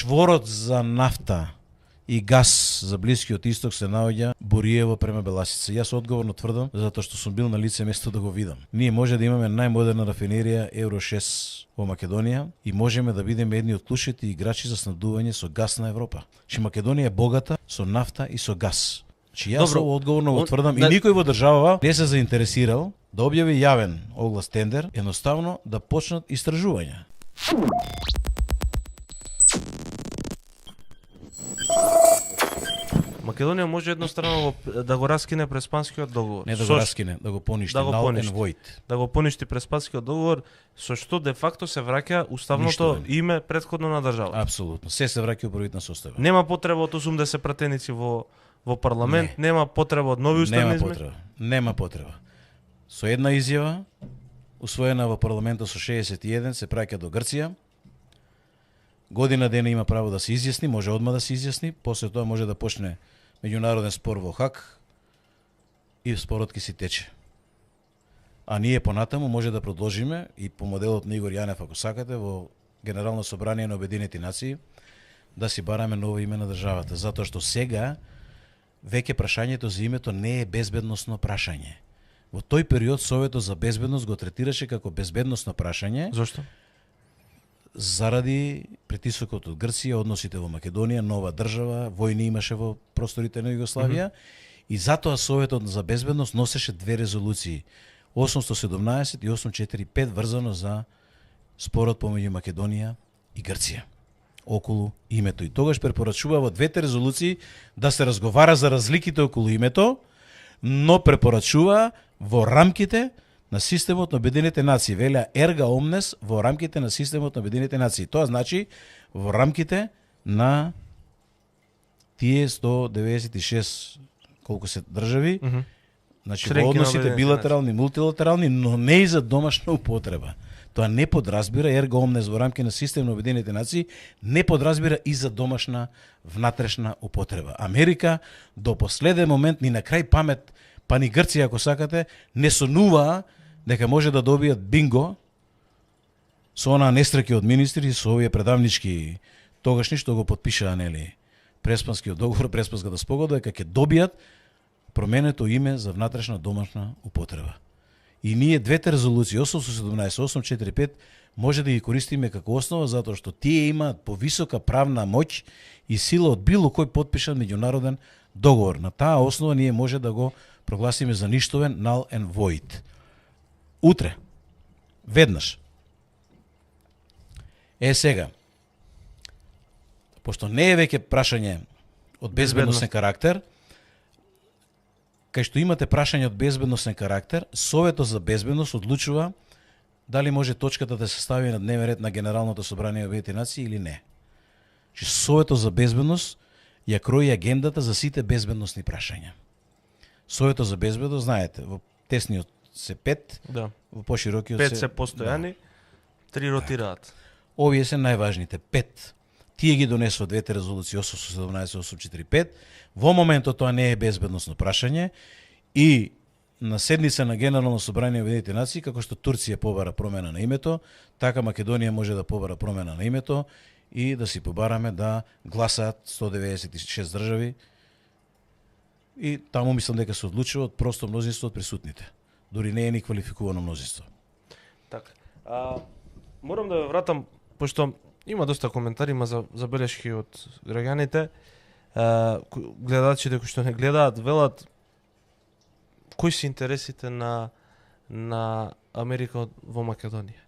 Чворот за нафта и газ за Блискиот исток се наоѓа Бориево према Беласица. Јас одговорно тврдам, затоа што сум бил на лице место да го видам. Ние може да имаме најмодерна рафинерија Евро 6 во Македонија и можеме да бидеме едни од клучните играчи за снабдување со газ на Европа. Че Македонија е богата со нафта и со газ. Че јас ово одговорно го тврдам и никој во државава не се заинтересирал да објави јавен оглас тендер, едноставно да почнат истражувања. Македонија може еднострано да го раскине Преспанскиот договор. Не да го раскине, да го поништи, null and void. Да го поништи Преспанскиот договор, со што де факто се враќа уставното име претходно на држава. Апсолутно, се враќа у prvobitna состава. Нема потреба од 80 пратеници во парламент, нема потреба од нови уставни измени. Нема потреба. Со една изјава усвоена во парламентот со 61 се праќа до Грција. Година дена има право да се изјасни, може одма да се изјасни, после тоа може да почне меѓународен спор во Хаг и спорот ќе си тече. А ние понатаму може да продолжиме и по моделот на Игор Јанев, ако сакате, во Генерално собрание на Обединети нации да си бараме ново име на државата, затоа што сега веќе прашањето за името не е безбедносно прашање. Во тој период Советот за безбедност го третираше како безбедносно прашање. Зошто? Заради притисокот од Грција, односите во Македонија, нова држава, војни имаше во просторите на Југославија и затоа Советот за безбедност носеше две резолуции, 817 и 845 врзано за спорот помеѓу Македонија и Грција околу името. И тогаш препорачува во двете резолуции да се разговара за разликите околу името, но препорачува во рамките на системот на Обединените нации. Велја ерга омнес во рамките на системот на Обединените нации. Тоа значи во рамките на тие 196 колку се држави, значи во односите билатерални, мултилатерални, но не и за домашна употреба. Тоа не подразбира ерга омнес во рамки на систем на Обединените нации, не подразбира и за домашна внатрешна употреба. Америка до последен момент ни на крај памет, па ни Грција ако сакате, не сонуваа дека може да добијат бинго со онаа несреќа од министри, со овие предавнички тогашни што го потпишаа, нели, Преспанскиот договор, Преспанската спогодба, дека ќе добијат променето име за внатрешна домашна употреба. И ние двете резолуции 817, 845 може да ги користиме како основа затоа што тие имаат повисока правна моќ и сила од било кој потпишан меѓународен договор. На таа основа ние може да го прогласиме за ништовен, null and void. Утре, веднаш. Сега, пошто не е веќе прашање од безбедносен карактер, кај што имате прашање од безбедносен карактер, Советот за безбедност одлучува дали може точката да се стави на дневен ред на Генералното собрание на Обединетите нации или не. Че Советот за безбедност ја крои агендата за сите безбедносни прашања. Советот за безбедност, знаете, во тесниот се 5, во поширокиот 5 се постојани, 3 ротираат. Овие се најважните 5. Тие ги донесува двете резолуции 817 и 845. Во моментот тоа не е безбедносно прашање и на седница на Генерално собрание на Обединетите нации, како што Турција побара промена на името, така Македонија може да побара промена на името и да си побараме да гласаат 196 држави. И таму мислам дека се одлучува од просто мнозинство од присутните. Дури не е ни квалификувано мнозинство. Така. Морам да ве вратам, пошто има доста коментари, има забелешки од граѓаните. Гледачите кои што не гледаат, велат кои се интересите на Америка во Македонија.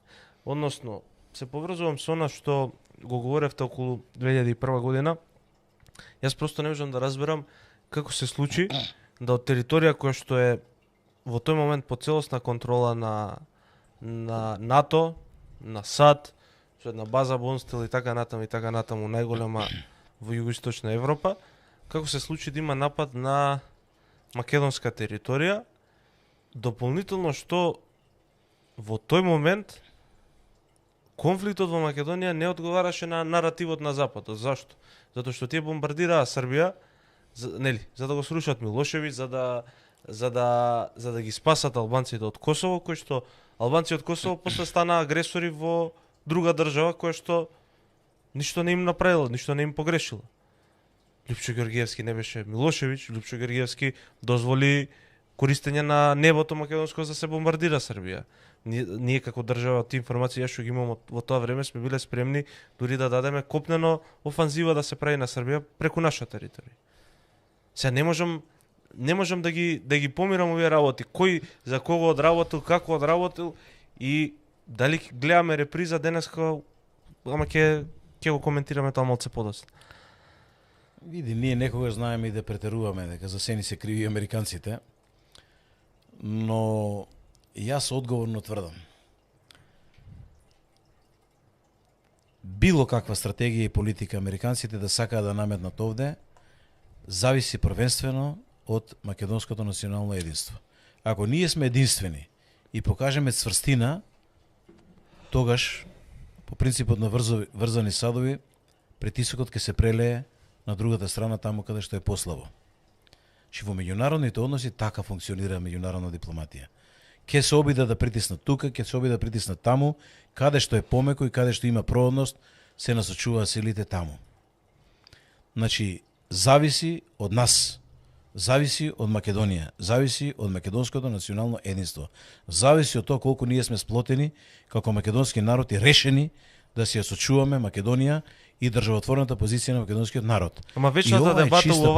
Односно, се поврзувам со она што го говоревте околу 2001 година. Јас просто не можам да разберам како се случи да од територија која што е во тој момент по целосна контрола на НАТО, на САД, со една база Бонстел и така натаму најголема во југоисточна Европа, како се случи да има напад на македонска територија, дополнително што во тој момент конфликтот во Македонија не одговараше на наративот на Западот. Зашто? Затоа што тие бомбардираа Србија, нели, за да го срушат Милошевиќ, за да ги спасат албанците од Косово, кои што албанци од Косово после станаа агресори во друга држава која што ништо не им направила, ништо не им погрешила. Лјупчо Георгиевски не беше Милошевиќ, Лјупчо Георгиевски дозволи користење на небото македонско за се бомбардира Србија. Ние како држава, тие информации што ги имаме во тоа време сме биле спремни дури да дадеме копнено офанзива да се прави на Србија преку наша територија. Сега не можам да ги помирам овие работи, кој за кого одработил, како одработил и дали гледаме реприза денеска, ама ќе го коментираме тоа малце подоцна. Види, ние некогаш знаеме и да претеруваме дека за се ни се криви американците, но јас одговорно тврдам. Било каква стратегија и политика американците да сакаат да наметнат овде, зависи првенствено од македонското национално единство. Ако ние сме единствени и покажеме цврстина, тогаш, по принципот на врзани садови, притисокот ќе се прелее на другата страна, таму каде што е послабо. Че во меѓународните односи така функционира меѓународна дипломатија. Ке се обида да притиснат тука, ке се обида да притиснат таму, каде што е помеко и каде што има проодност, се насочуваат силите таму. Значи, зависи од нас, зависи од Македонија, зависи од македонското национално единство, зависи од тоа колку ние сме сплотени како македонски народ и решени да се сочуваме Македонија и државотворната позиција на македонскиот народ. Ама вечната дебата во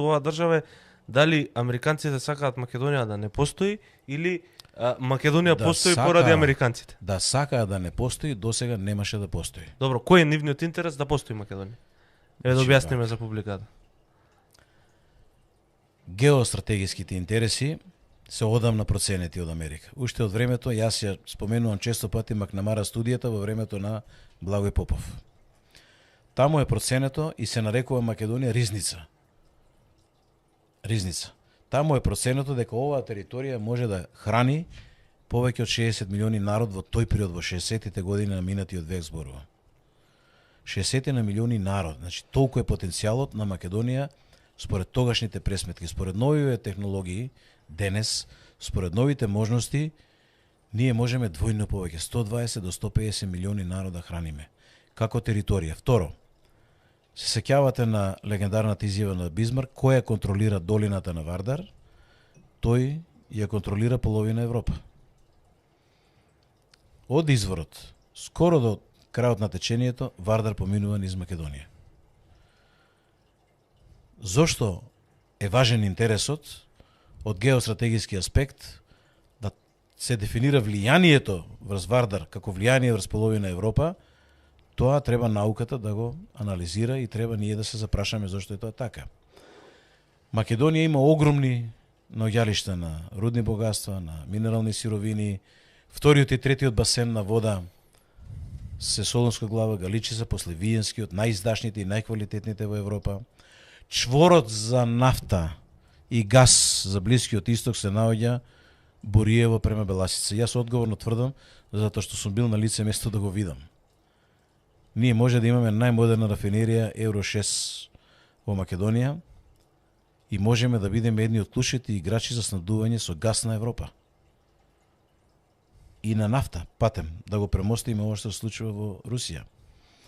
оваа држава е дали американците сакаат Македонија да не постои или Македонија постои поради американците. Да сакаат да не постои, досега немаше да постои. Добро, кој е нивниот интерес да постои Македонија? Еве да објасниме за публиката. Геостратегиските интереси се одамна проценети од Америка. Уште од времето, јас ја споменувам често пати Макнамара студијата во времето на Благој Попов. Таму е проценето и се нарекува Македонија ризница. Ризница. Таму е проценето дека оваа територија може да храни повеќе од 60 милиони народ во тој период, во 60-тите години на минатиот век зборува. 60 на милиони народ, значи толку е потенцијалот на Македонија според тогашните пресметки, според новите технологии, денес, според новите можности, ние можеме двојно повеќе, 120 до 150 милиони народ да храниме, како територија. Второ, се сеќавате на легендарната изјава на Бисмарк, кој ја контролира долината на Вардар, тој ја контролира половина Европа. Од изворот, скоро до крајот на течението, Вардар поминува низ Македонија. Зошто е важен интересот од геостратегиски аспект да се дефинира влијанието врз Вардар како влијание врз половина Европа? Тоа треба науката да го анализира и треба ние да се запрашаме зошто е тоа така. Македонија има огромни наоѓалишта на рудни богатства, на минерални сировини, вториот и третиот басен на вода се Солунска глава, Галичица, после Виенскиот, најиздашните и најквалитетните во Европа. Чворот за нафта и газ за Блискиот исток се наоѓа Бориево према Беласица. Јас одговорно тврдам, затоа што сум бил на лице место да го видам. Ние може да имаме најмодерна рафинерија Евро 6 во Македонија и можеме да бидеме едни од клучните играчи за снабдување со газ на Европа. И на нафта, патем, да го премостиме ова што се случува во Русија.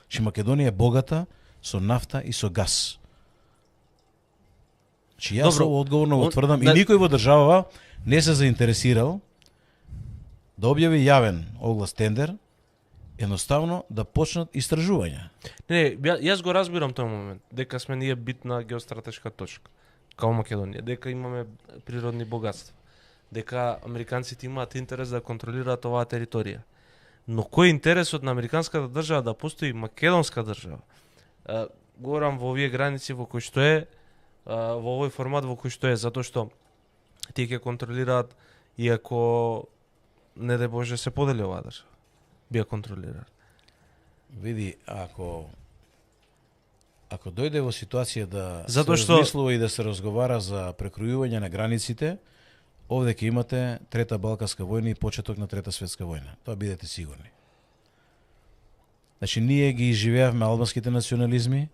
Че Македонија е богата со нафта и со газ. Че јас одговорно го тврдам и никој во држава не се заинтересирал да објави јавен оглас тендер, едноставно да почнат истражувања. Не, јас го разбирам тој момент, дека сме ние битна геостратешка точка, као Македонија, дека имаме природни богатства, дека американците имаат интерес да контролираат оваа територија. Но кој е интересот на американската држава да постои македонска држава? Говорам во овие граници во кои што е, во овој формат во кој што е, затоа што тие ќе контролираат, иако не де Боже се подели оваа држава, би ја контролираат. Види, ако дојде во ситуација да затоа се размислува и да се разговара за прекројување на границите, овде ќе имате Трета Балканска војна и почеток на Трета светска војна. Тоа бидете сигурни. Значи, ние ги изживеавме албанските национализми,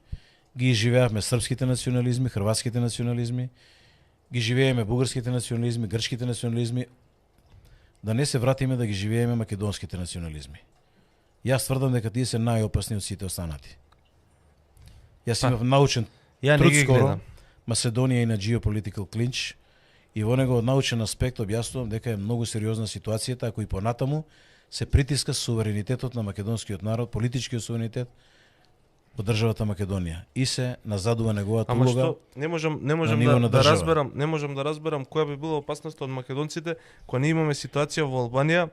ги изживеавме српските национализми, хрватските национализми, ги живееме бугарските национализми, грчките национализми, да не се вратиме да ги живееме македонските национализми. Јас тврдам дека тие се најопасни од сите останати. Јас Па, имав научен Ја не труд ги скоро, гледам. Macedonija и на Geopolitical Clinch, и во него од научен аспект објаснувам дека е многу сериозна ситуацијата ако и понатаму се притиска суверенитетот на македонскиот народ, политичкиот суверенитет во државата Македонија и се назадува неговата Ама улога. што не можам ниво на да држава. разберам, не можам да разберам која би била опасноста од македонците кога ние имаме ситуација во Албанија,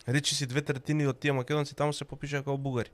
речиси 2/3 од тие македонци таму се попишаа како бугари.